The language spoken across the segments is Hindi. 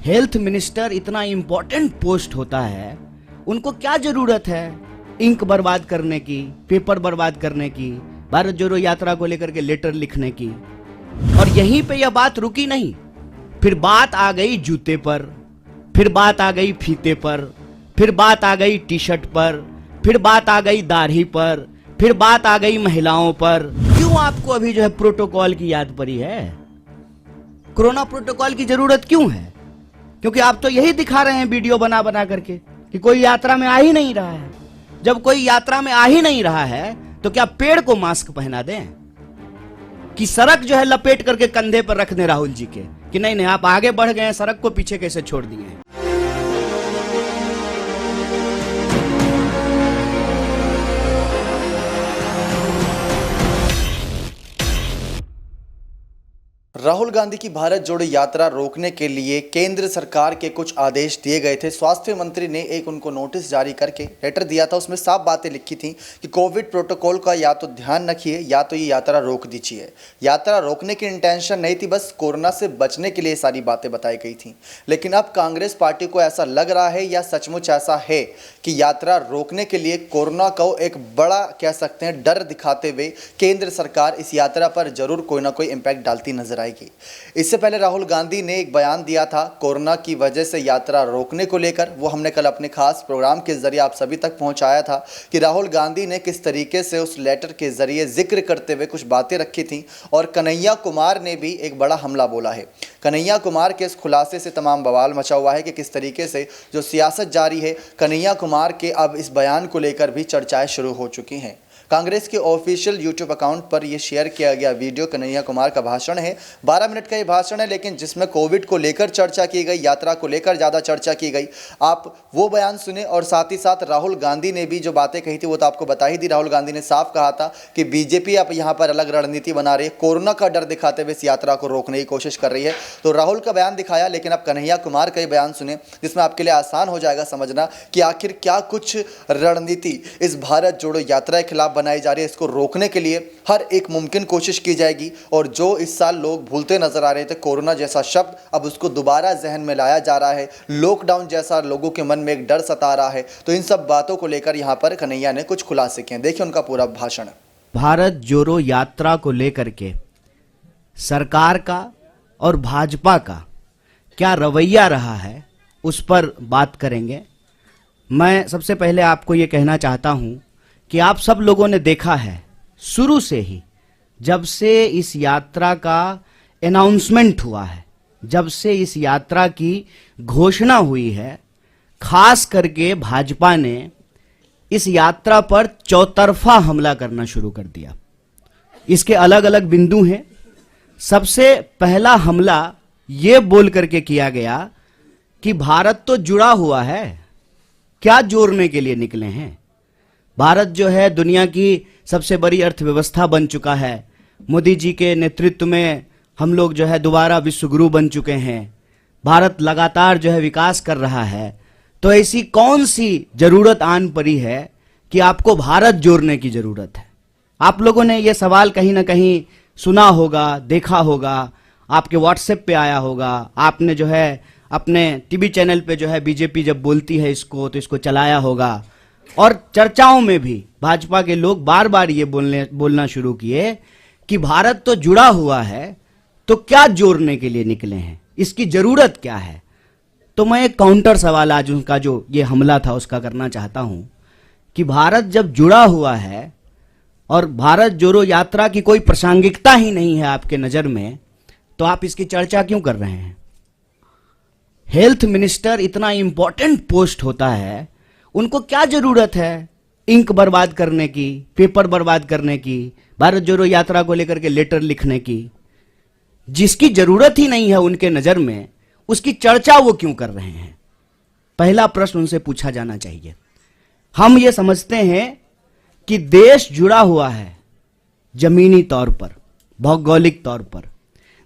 हेल्थ मिनिस्टर इतना इंपॉर्टेंट पोस्ट होता है, उनको क्या जरूरत है इंक बर्बाद करने की, पेपर बर्बाद करने की, भारत जोड़ो यात्रा को लेकर के लेटर लिखने की। और यहीं पे यह बात रुकी नहीं, फिर बात आ गई जूते पर, फिर बात आ गई फीते पर, फिर बात आ गई टी शर्ट पर, फिर बात आ गई दाढ़ी पर, फिर बात आ गई महिलाओं पर। क्यों आपको अभी जो है प्रोटोकॉल की याद पड़ी है? कोरोना प्रोटोकॉल की जरूरत क्यों है? क्योंकि आप तो यही दिखा रहे हैं वीडियो बना बना करके कि कोई यात्रा में आ ही नहीं रहा है। जब कोई यात्रा में आ ही नहीं रहा है तो क्या पेड़ को मास्क पहना दें कि सड़क जो है लपेट करके कंधे पर रख दें राहुल जी के कि नहीं नहीं आप आगे बढ़ गए हैं, सड़क को पीछे कैसे छोड़ दिए हैं? राहुल गांधी की भारत जोड़ो यात्रा रोकने के लिए केंद्र सरकार के कुछ आदेश दिए गए थे। स्वास्थ्य मंत्री ने एक उनको नोटिस जारी करके लेटर दिया था, उसमें साफ बातें लिखी थी कि कोविड प्रोटोकॉल का या तो ध्यान रखिए या तो ये यात्रा रोक दीजिए। यात्रा रोकने की इंटेंशन नहीं थी, बस कोरोना से बचने के लिए सारी बातें बताई गई थी। लेकिन अब कांग्रेस पार्टी को ऐसा लग रहा है या सचमुच ऐसा है कि यात्रा रोकने के लिए कोरोना को एक बड़ा कह सकते हैं डर दिखाते हुए केंद्र सरकार इस यात्रा पर जरूर कोई ना कोई इम्पैक्ट डालती नजर आएगी। इससे पहले राहुल गांधी ने एक बयान दिया था कोरोना की वजह से यात्रा रोकने को लेकर, वो हमने कल अपने खास प्रोग्राम के जरिए आप सभी तक पहुंचाया था कि राहुल गांधी ने किस तरीके से उस लेटर के जरिए जिक्र करते हुए कुछ बातें रखी थी। और कन्हैया कुमार ने भी एक बड़ा हमला बोला है। कन्हैया कुमार के इस खुलासे से तमाम बवाल मचा हुआ है कि किस तरीके से जो सियासत जारी है, कन्हैया कुमार के अब इस बयान को लेकर भी चर्चाएं शुरू हो चुकी हैं। कांग्रेस के ऑफिशियल यूट्यूब अकाउंट पर यह शेयर किया गया वीडियो कन्हैया कुमार का भाषण है। 12 मिनट का ये भाषण है, लेकिन जिसमें कोविड को लेकर चर्चा की गई, यात्रा को लेकर ज़्यादा चर्चा की गई। आप वो बयान सुने और साथ ही साथ राहुल गांधी ने भी जो बातें कही थी वो तो आपको बता ही दी। राहुल गांधी ने साफ कहा था कि बीजेपी अब यहाँ पर अलग रणनीति बना रही है, कोरोना का डर दिखाते हुए इस यात्रा को रोकने की कोशिश कर रही है। तो राहुल का बयान दिखाया, लेकिन अब कन्हैया कुमार का ही बयान सुने, जिसमें आपके लिए आसान हो जाएगा समझना कि आखिर क्या कुछ रणनीति इस भारत जोड़ो यात्रा के खिलाफ बनाई जा रही है। इसको रोकने के लिए हर एक मुमकिन कोशिश की जाएगी। और जो इस साल लोग भूलते नजर आ रहे थे कोरोना जैसा शब्द, अब उसको दोबारा जहन में लाया जा रहा है। लॉकडाउन जैसा लोगों के मन में एक डर सता रहा है। तो इन सब बातों को लेकर यहां पर कन्हैया ने कुछ खुलासे किए। देखिए उनका पूरा भाषण। भारत जोड़ो यात्रा को लेकर के सरकार का और भाजपा का क्या रवैया रहा है उस पर बात करेंगे। मैं सबसे पहले आपको ये कहना चाहता हूं कि आप सब लोगों ने देखा है शुरू से ही, जब से इस यात्रा का अनाउंसमेंट हुआ है, जब से इस यात्रा की घोषणा हुई है, खास करके भाजपा ने इस यात्रा पर चौतरफा हमला करना शुरू कर दिया। इसके अलग अलग बिंदु हैं। सबसे पहला हमला ये बोल करके किया गया कि भारत तो जुड़ा हुआ है, क्या जोड़ने के लिए निकले हैं? भारत जो है दुनिया की सबसे बड़ी अर्थव्यवस्था बन चुका है। मोदी जी के नेतृत्व में हम लोग जो है दोबारा विश्व गुरु बन चुके हैं। भारत लगातार जो है विकास कर रहा है। तो ऐसी कौन सी जरूरत आन पड़ी है कि आपको भारत जोड़ने की जरूरत है? आप लोगों ने यह सवाल कहीं ना कहीं सुना होगा, देखा होगा, आपके व्हाट्सएप पे आया होगा। आपने जो है अपने टीवी चैनल पे जो है बीजेपी जब बोलती है इसको तो इसको चलाया होगा। और चर्चाओं में भी भाजपा के लोग बार बार ये बोलना शुरू किए कि भारत तो जुड़ा हुआ है, तो क्या जोड़ने के लिए निकले हैं, इसकी जरूरत क्या है? तो मैं एक काउंटर सवाल आज उनका जो ये हमला था उसका करना चाहता हूं कि भारत जब जुड़ा हुआ है और भारत जोड़ो यात्रा की कोई प्रासंगिकता ही नहीं है आपके नजर में, तो आप इसकी चर्चा क्यों कर रहे हैं? हेल्थ मिनिस्टर इतना इंपॉर्टेंट पोस्ट होता है, उनको क्या जरूरत है इंक बर्बाद करने की, पेपर बर्बाद करने की, भारत जोड़ो यात्रा को लेकर के लेटर लिखने की? जिसकी जरूरत ही नहीं है उनके नजर में, उसकी चर्चा वो क्यों कर रहे हैं? पहला प्रश्न उनसे पूछा जाना चाहिए। हम ये समझते हैं कि देश जुड़ा हुआ है जमीनी तौर पर, भौगोलिक तौर पर,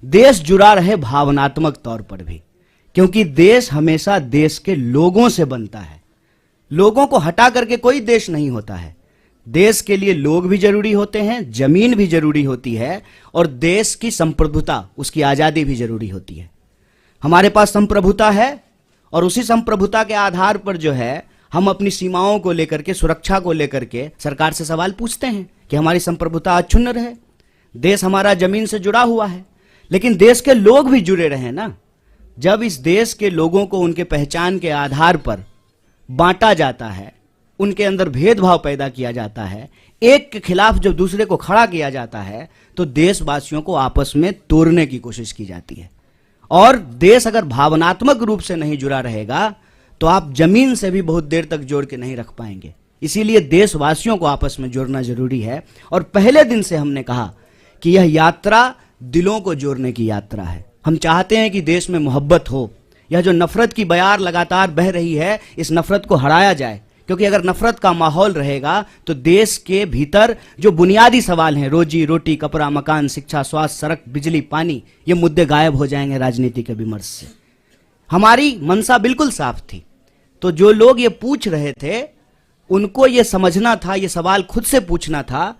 देश जुड़ा रहे भावनात्मक तौर पर भी, क्योंकि देश हमेशा देश के लोगों से बनता है। लोगों को हटा करके कोई देश नहीं होता है। देश के लिए लोग भी जरूरी होते हैं, जमीन भी जरूरी होती है, और देश की संप्रभुता, उसकी आजादी भी जरूरी होती है। हमारे पास संप्रभुता है और उसी संप्रभुता के आधार पर जो है हम अपनी सीमाओं को लेकर के, सुरक्षा को लेकर के सरकार से सवाल पूछते हैं कि हमारी संप्रभुता अक्षुण्ण रहे। देश हमारा जमीन से जुड़ा हुआ है, लेकिन देश के लोग भी जुड़े रहे ना। जब इस देश के लोगों को उनके पहचान के आधार पर बांटा जाता है, उनके अंदर भेदभाव पैदा किया जाता है, एक के खिलाफ जब दूसरे को खड़ा किया जाता है, तो देशवासियों को आपस में तोड़ने की कोशिश की जाती है। और देश अगर भावनात्मक रूप से नहीं जुड़ा रहेगा तो आप जमीन से भी बहुत देर तक जोड़ के नहीं रख पाएंगे। इसीलिए देशवासियों को आपस में जोड़ना जरूरी है। और पहले दिन से हमने कहा कि यह यात्रा दिलों को जोड़ने की यात्रा है। हम चाहते हैं कि देश में मोहब्बत हो। यह जो नफरत की बयार लगातार बह रही है, इस नफरत को हराया जाए, क्योंकि अगर नफरत का माहौल रहेगा तो देश के भीतर जो बुनियादी सवाल हैं, रोजी रोटी, कपड़ा, मकान, शिक्षा, स्वास्थ्य, सड़क, बिजली, पानी, ये मुद्दे गायब हो जाएंगे राजनीति के विमर्श से। हमारी मंशा बिल्कुल साफ थी। तो जो लोग ये पूछ रहे थे उनको ये समझना था, ये सवाल खुद से पूछना था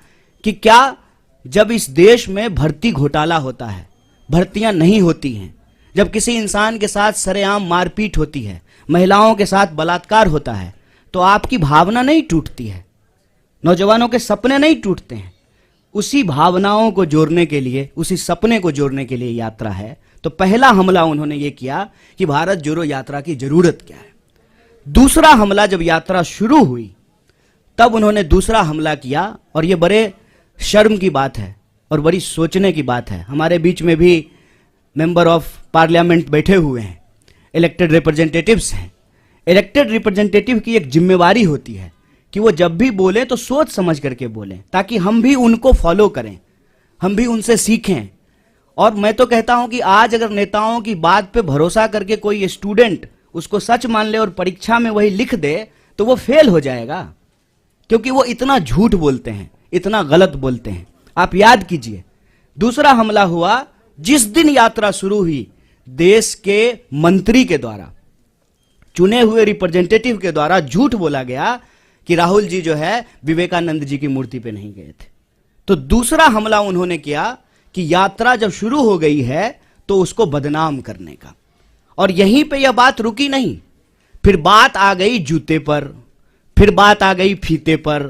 कि क्या जब इस देश में भर्ती घोटाला होता है, भर्तियां नहीं होती हैं, जब किसी इंसान के साथ सरेआम मारपीट होती है, महिलाओं के साथ बलात्कार होता है, तो आपकी भावना नहीं टूटती है, नौजवानों के सपने नहीं टूटते हैं। उसी भावनाओं को जोड़ने के लिए, उसी सपने को जोड़ने के लिए यात्रा है। तो पहला हमला उन्होंने ये किया कि भारत जोड़ो यात्रा की जरूरत क्या है। दूसरा हमला जब यात्रा शुरू हुई तब उन्होंने दूसरा हमला किया, और ये बड़े शर्म की बात है और बड़ी सोचने की बात है। हमारे बीच में भी मेंबर ऑफ पार्लियामेंट बैठे हुए हैं, इलेक्टेड रिप्रेजेंटेटिव्स हैं। इलेक्टेड रिप्रेजेंटेटिव की एक जिम्मेवारी होती है कि वो जब भी बोले तो सोच समझ करके बोलें, ताकि हम भी उनको फॉलो करें, हम भी उनसे सीखें। और मैं तो कहता हूं कि आज अगर नेताओं की बात पे भरोसा करके कोई स्टूडेंट उसको सच मान ले और परीक्षा में वही लिख दे तो वो फेल हो जाएगा, क्योंकि वो इतना झूठ बोलते हैं, इतना गलत बोलते हैं। आप याद कीजिए, दूसरा हमला हुआ जिस दिन यात्रा शुरू हुई, देश के मंत्री के द्वारा, चुने हुए रिप्रेजेंटेटिव के द्वारा झूठ बोला गया कि राहुल जी जो है विवेकानंद जी की मूर्ति पे नहीं गए थे। तो दूसरा हमला उन्होंने किया कि यात्रा जब शुरू हो गई है तो उसको बदनाम करने का। और यहीं पे यह बात रुकी नहीं, फिर बात आ गई जूते पर, फिर बात आ गई फीते पर,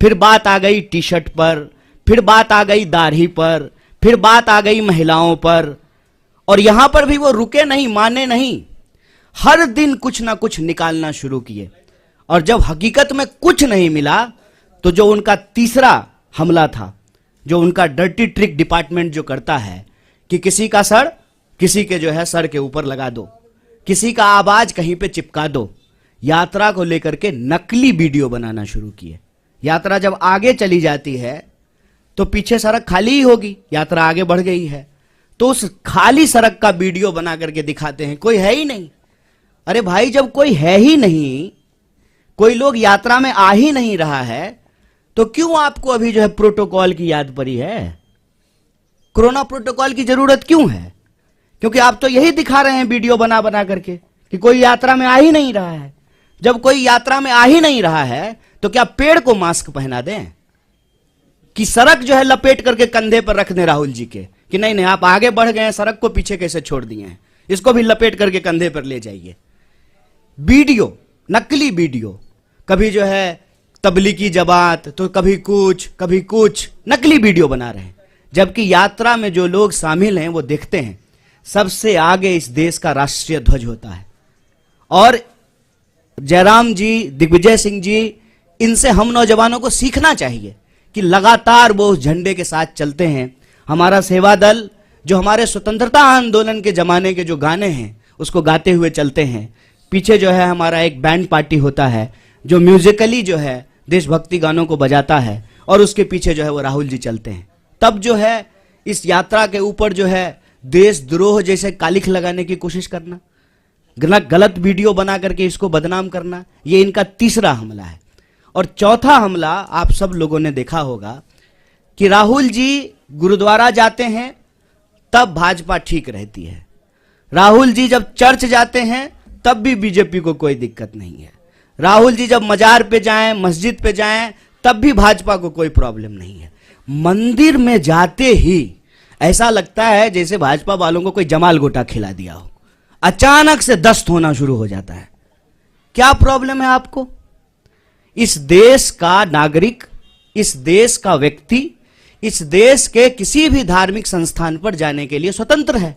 फिर बात आ गई टी शर्ट पर, फिर बात आ गई दाढ़ी पर, फिर बात आ गई महिलाओं पर। और यहां पर भी वो रुके नहीं, माने नहीं, हर दिन कुछ ना कुछ निकालना शुरू किए। और जब हकीकत में कुछ नहीं मिला तो जो उनका तीसरा हमला था, जो उनका डर्टी ट्रिक डिपार्टमेंट जो करता है कि किसी का सर किसी के जो है सर के ऊपर लगा दो, किसी का आवाज कहीं पे चिपका दो, यात्रा को लेकर के नकली वीडियो बनाना शुरू किए। यात्रा जब आगे चली जाती है तो पीछे सड़क खाली ही होगी, यात्रा आगे बढ़ गई है तो उस खाली सड़क का वीडियो बना करके दिखाते हैं, कोई है ही नहीं। अरे भाई, जब कोई है ही नहीं, कोई लोग यात्रा में आ ही नहीं रहा है, तो क्यों आपको अभी जो है प्रोटोकॉल की याद पड़ी है? कोरोना प्रोटोकॉल की जरूरत क्यों है? क्योंकि आप तो यही दिखा रहे हैं वीडियो बना बना करके कि कोई यात्रा में आ ही नहीं रहा है। जब कोई यात्रा में आ ही नहीं रहा है तो क्या पेड़ को मास्क पहना दें कि सड़क जो है लपेट करके कंधे पर रख दें राहुल जी के कि नहीं नहीं आप आगे बढ़ गए हैं, सड़क को पीछे कैसे छोड़ दिए हैं, इसको भी लपेट करके कंधे पर ले जाइए। वीडियो, नकली वीडियो, कभी जो है तबलीगी जमात तो कभी कुछ नकली वीडियो बना रहे हैं। जबकि यात्रा में जो लोग शामिल हैं वो देखते हैं सबसे आगे इस देश का राष्ट्रीय ध्वज होता है। और जयराम जी, दिग्विजय सिंह जी, इनसे हम नौजवानों को सीखना चाहिए कि लगातार वो उस झंडे के साथ चलते हैं। हमारा सेवा दल जो हमारे स्वतंत्रता आंदोलन के जमाने के जो गाने हैं उसको गाते हुए चलते हैं। पीछे जो है हमारा एक बैंड पार्टी होता है जो म्यूजिकली जो है देशभक्ति गानों को बजाता है और उसके पीछे जो है वो राहुल जी चलते हैं। तब जो है इस यात्रा के ऊपर जो है देशद्रोह जैसे कालिख लगाने की कोशिश करना, गलत वीडियो बना करके इसको बदनाम करना, ये इनका तीसरा हमला है। और चौथा हमला आप सब लोगों ने देखा होगा कि राहुल जी गुरुद्वारा जाते हैं तब भाजपा ठीक रहती है, राहुल जी जब चर्च जाते हैं तब भी बीजेपी को कोई दिक्कत नहीं है, राहुल जी जब मजार पे जाएं, मस्जिद पे जाएं तब भी भाजपा को कोई प्रॉब्लम नहीं है। मंदिर में जाते ही ऐसा लगता है जैसे भाजपा वालों को कोई जमाल गोटा खिला दिया हो। अचानक से दस्त होना शुरू हो जाता है। क्या प्रॉब्लम है आपको? इस देश का नागरिक, इस देश का व्यक्ति, इस देश के किसी भी धार्मिक संस्थान पर जाने के लिए स्वतंत्र है।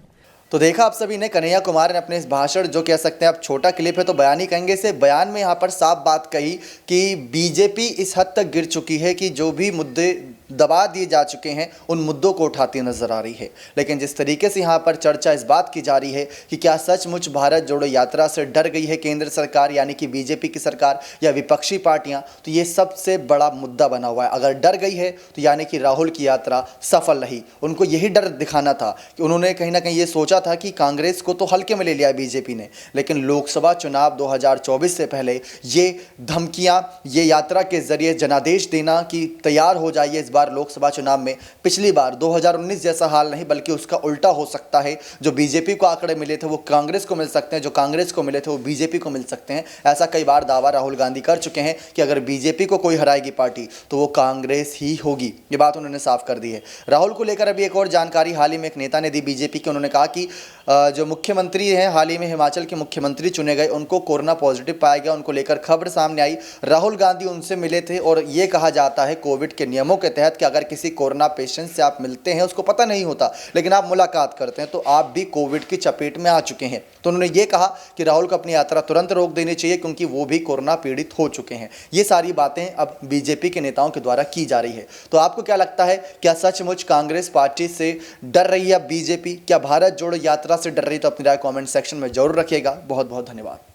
तो देखा आप सभी ने, कन्हैया कुमार ने अपने इस भाषण, जो कह सकते हैं आप छोटा क्लिप है तो बयान ही कहेंगे, इसे बयान में यहाँ पर साफ बात कही कि बीजेपी इस हद तक गिर चुकी है कि जो भी मुद्दे दबा दिए जा चुके हैं उन मुद्दों को उठाती नजर आ रही है। लेकिन जिस तरीके से यहाँ पर चर्चा इस बात की जा रही है कि क्या सचमुच भारत जोड़ो यात्रा से डर गई है केंद्र सरकार, यानी कि बीजेपी की सरकार या विपक्षी पार्टियां, तो ये सबसे बड़ा मुद्दा बना हुआ है। अगर डर गई है तो यानी कि राहुल की यात्रा सफल रही। उनको यही डर दिखाना था कि उन्होंने कहीं ना कहीं ये सोचा था कि कांग्रेस को तो हल्के में ले लिया बीजेपी ने, लेकिन लोकसभा चुनाव 2024 से पहले ये धमकियां, ये यात्रा के जरिए जनादेश देना कि तैयार हो जाइए इस बार लोकसभा चुनाव में। पिछली बार 2019 जैसा हाल नहीं बल्कि उसका उल्टा हो सकता है। जो बीजेपी को आंकड़े मिले थे वो कांग्रेस को मिल सकते हैं, जो कांग्रेस को मिले थे वो बीजेपी को मिल सकते हैं। ऐसा कई बार दावा राहुल गांधी कर चुके हैं कि अगर बीजेपी को कोई हराएगी पार्टी तो वो कांग्रेस ही होगी। ये बात उन्होंने साफ कर दी है। राहुल को लेकर अभी एक और जानकारी हाल ही में एक नेता ने दी बीजेपी की। उन्होंने कहा कि जो मुख्यमंत्री हैं, हाल ही में हिमाचल के मुख्यमंत्री चुने गए, उनको कोरोना पॉजिटिव पाया गया। उनको लेकर खबर सामने आई। राहुल गांधी उनसे मिले थे और ये कहा जाता है कोविड के नियमों के तहत कि अगर किसी कोरोना पेशेंट से आप मिलते हैं, उसको पता नहीं होता लेकिन आप मुलाकात करते हैं, तो आप भी कोविड की चपेट में आ चुके हैं। तो उन्होंने ये कहा कि राहुल को अपनी यात्रा तुरंत रोक देनी चाहिए क्योंकि वो भी कोरोना पीड़ित हो चुके हैं। ये सारी बातें अब बीजेपी के नेताओं के द्वारा की जा रही है। तो आपको क्या लगता है, क्या सचमुच कांग्रेस पार्टी से डर रही है अब बीजेपी? क्या भारत जोड़ो यात्रा से डर रही? तो अपनी राय कमेंट सेक्शन में जरूर रखिएगा। बहुत बहुत धन्यवाद।